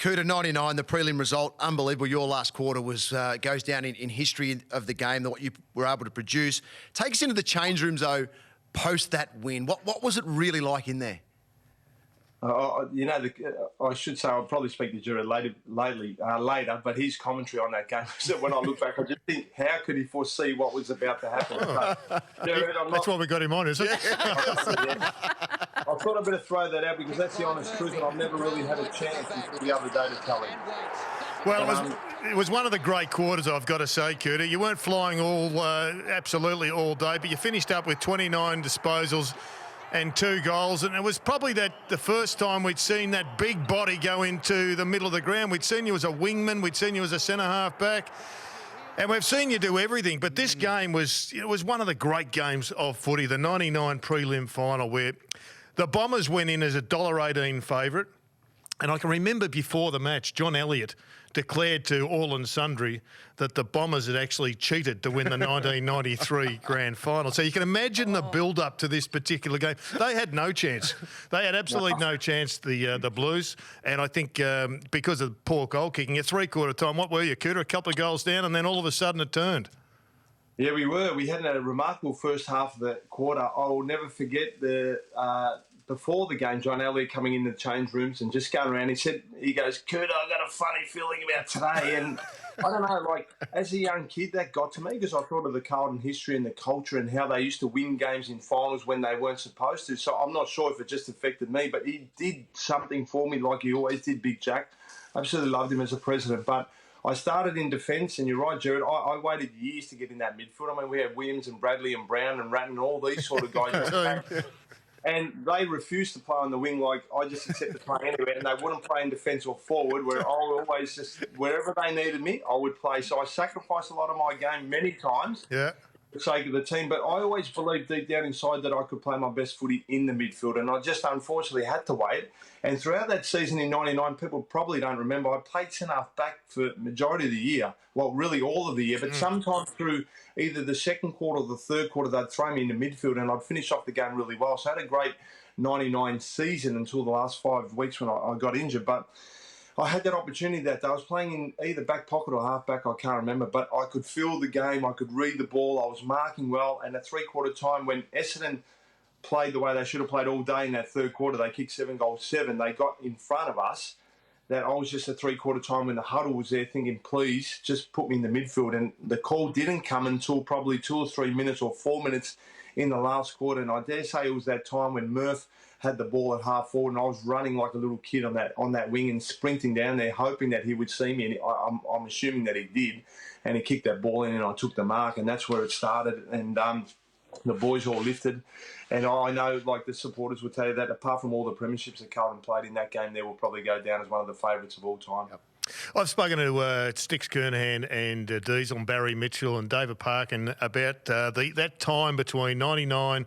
Kouta, 99, the prelim result, unbelievable. Your last quarter was goes down in history of the game, what you were able to produce. Take us into the change rooms, though, post that win. What was it really like in there? I should say I'll probably speak to Jared later, but his commentary on that game, when I look back, I just think, how could he foresee what was about to happen? Jared, that's why we got him on, isn't it? I thought I'd better throw that out because that's the honest truth, and I've never really had a chance until the other day to tell him. Well, it was one of the great quarters, I've got to say, Kouta. You weren't flying absolutely all day, but you finished up with 29 disposals and 2 goals, and it was probably the first time we'd seen that big body go into the middle of the ground. We'd seen you as a wingman, we'd seen you as a centre-half back, and we've seen you do everything. But this game was one of the great games of footy, the 99 prelim final, where the Bombers went in as a $1.18 favourite. And I can remember before the match, John Elliott declared to all and sundry that the Bombers had actually cheated to win the 1993 grand final. So you can imagine the build-up to this particular game. They had no chance. They had absolutely no chance, the Blues. And I think because of poor goal kicking, at three-quarter time, what were you, Kouta? A couple of goals down, and then all of a sudden it turned. Yeah, we were. We had a remarkable first half of the quarter. I will never forget before the game, John Elliott coming in the change rooms and just going around. He goes, Kouta, I got a funny feeling about today. And I don't know, like, as a young kid, that got to me because I thought of the Carlton history and the culture and how they used to win games in finals when they weren't supposed to. So I'm not sure if it just affected me, but he did something for me like he always did, Big Jack. I absolutely loved him as a president. But I started in defence, and you're right, Jared, I waited years to get in that midfield. I mean, we had Williams and Bradley and Brown and Ratton and all these sort of guys. And they refused to play on the wing. Like, I just accepted playing anywhere, and they wouldn't play in defence or forward, where I would always just, wherever they needed me, I would play. So I sacrificed a lot of my game many times for the sake of the team. But I always believed deep down inside that I could play my best footy in the midfield, and I just unfortunately had to wait. And throughout that season in 99, people probably don't remember, I played centre-half back for the majority of the year. Well, really all of the year, but sometimes through either the second quarter or the third quarter, they'd throw me in the midfield and I'd finish off the game really well. So I had a great 99 season until the last 5 weeks when I got injured. But I had that opportunity that day. I was playing in either back pocket or half back, I can't remember, but I could feel the game, I could read the ball, I was marking well, and at three-quarter time when Essendon played the way they should have played all day in that third quarter, they kicked 7 goals, 7, they got in front of us. That I was just at three-quarter time when the huddle was there thinking, please, just put me in the midfield. And the call didn't come until probably 2 or 3 minutes or 4 minutes in the last quarter. And I dare say it was that time when Murph had the ball at half forward and I was running like a little kid on that wing and sprinting down there, hoping that he would see me. And I'm assuming that he did. And he kicked that ball in and I took the mark. And that's where it started. And the boys all lifted. And I know, like, the supporters would tell you that apart from all the premierships that Carlton played in that game, they will probably go down as one of the favourites of all time. Yep. I've spoken to Sticks Kernahan and Diesel and Barry Mitchell and David Parkin about that time between 99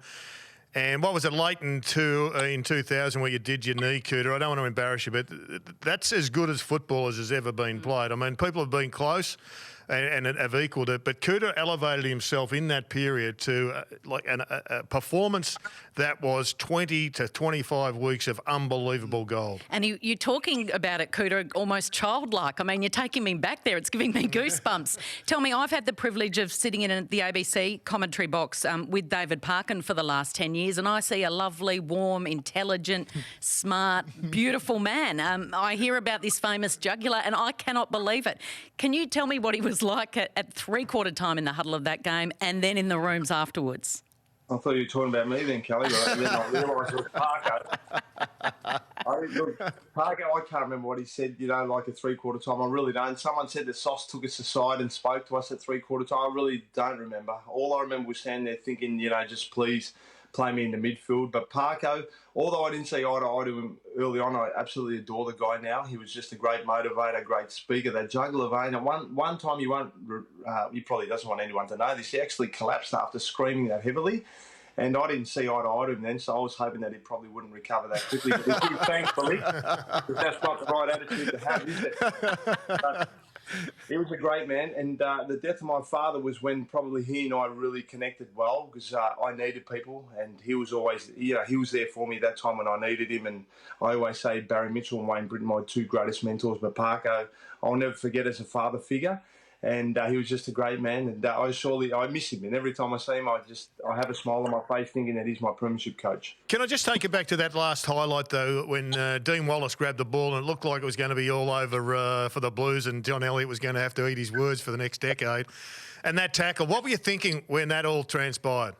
and what was it, late in 2000 where you did your knee, Kouta. I don't want to embarrass you, but that's as good as football as has ever been played. I mean, people have been close and have equalled it, but Kouta elevated himself in that period to a performance that was 20 to 25 weeks of unbelievable gold. And you're talking about it, Kouta, almost childlike. I mean, you're taking me back there. It's giving me goosebumps. Tell me, I've had the privilege of sitting in the ABC commentary box with David Parkin for the last 10 years, and I see a lovely, warm, intelligent, smart, beautiful man. I hear about this famous jugular, and I cannot believe it. Can you tell me what he was like at three-quarter time in the huddle of that game and then in the rooms afterwards? I thought you were talking about me then, Kelly, but then I realised it was Parker. Parker, I can't remember what he said, like at three-quarter time. I really don't. Someone said that Sauce took us aside and spoke to us at three-quarter time. I really don't remember. All I remember was standing there thinking, just please play me in the midfield. But Parko, although I didn't see eye to eye to him early on, I absolutely adore the guy now. He was just a great motivator, great speaker. That jugular vein. And one time he probably doesn't want anyone to know this, he actually collapsed after screaming that heavily. And I didn't see eye to eye to him then, so I was hoping that he probably wouldn't recover that quickly. But he did, thankfully, because that's not the right attitude to have, is it? He was a great man, and the death of my father was when probably he and I really connected well because I needed people, and he was always, he was there for me that time when I needed him. And I always say Barry Mitchell and Wayne Britton, my two greatest mentors, but Parko, I'll never forget as a father figure. And he was just a great man, and I miss him. And every time I see him, I have a smile on my face, thinking that he's my premiership coach. Can I just take you back to that last highlight, though, when Dean Wallace grabbed the ball and it looked like it was going to be all over for the Blues and John Elliott was going to have to eat his words for the next decade. And that tackle, what were you thinking when that all transpired?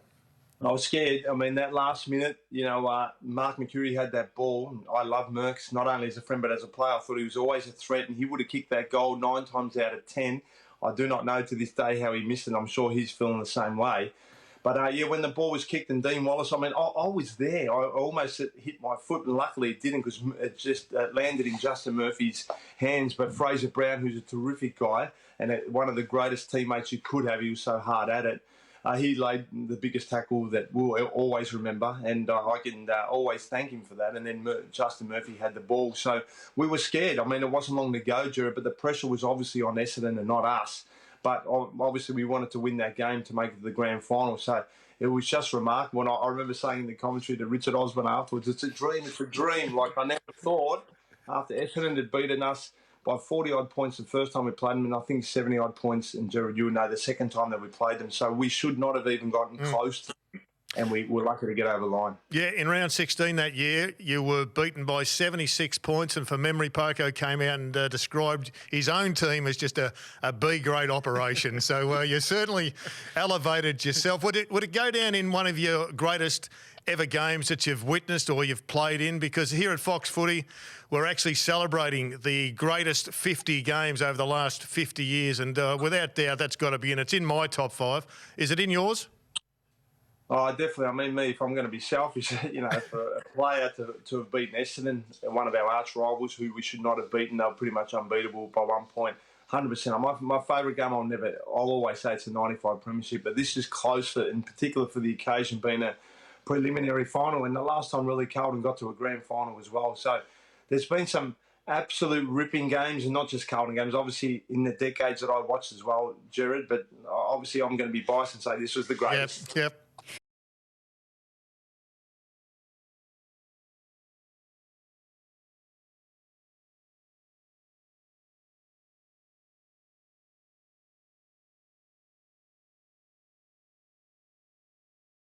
I was scared. I mean, that last minute, Mark McCurry had that ball. I love Merckx, not only as a friend but as a player. I thought he was always a threat, and he would have kicked that goal 9 times out of 10. I do not know to this day how he missed it. I'm sure he's feeling the same way. But, when the ball was kicked and Dean Wallace, I was there. I almost hit my foot, and luckily it didn't because it just landed in Justin Murphy's hands. But Fraser Brown, who's a terrific guy and one of the greatest teammates you could have, he was so hard at it. He laid the biggest tackle that we'll always remember, and I can always thank him for that. And then Justin Murphy had the ball. So we were scared. I mean, it wasn't long to go, Jared, but the pressure was obviously on Essendon and not us. But obviously we wanted to win that game to make it to the grand final. So it was just remarkable. And I remember saying in the commentary to Richard Osborne afterwards, it's a dream. Like, I never thought after Essendon had beaten us by 40-odd points the first time we played them, and I think 70-odd points, and Jared, you know, the second time that we played them. So we should not have even gotten close to them, and we were lucky to get over the line. Yeah, in round 16 that year, you were beaten by 76 points, and for memory, Parko came out and described his own team as just a B-grade operation. So you certainly elevated yourself. Would it go down in one of your greatest ever games that you've witnessed or you've played in? Because here at Fox Footy, we're actually celebrating the greatest 50 games over the last 50 years, and without doubt, that's got to be in. It's in my top 5. Is it in yours? Oh, definitely. I mean, if I'm going to be selfish, for a player to have beaten Essendon, one of our arch rivals who we should not have beaten, they were pretty much unbeatable by 1 point. 100%. My favourite game, I'll always say it's a 95 premiership, but this is close, in particular for the occasion being a preliminary final, and the last time really Carlton got to a grand final as well. So there's been some absolute ripping games, and not just Carlton games, obviously in the decades that I watched as well, Jared, but obviously I'm going to be biased and say this was the greatest. Yep.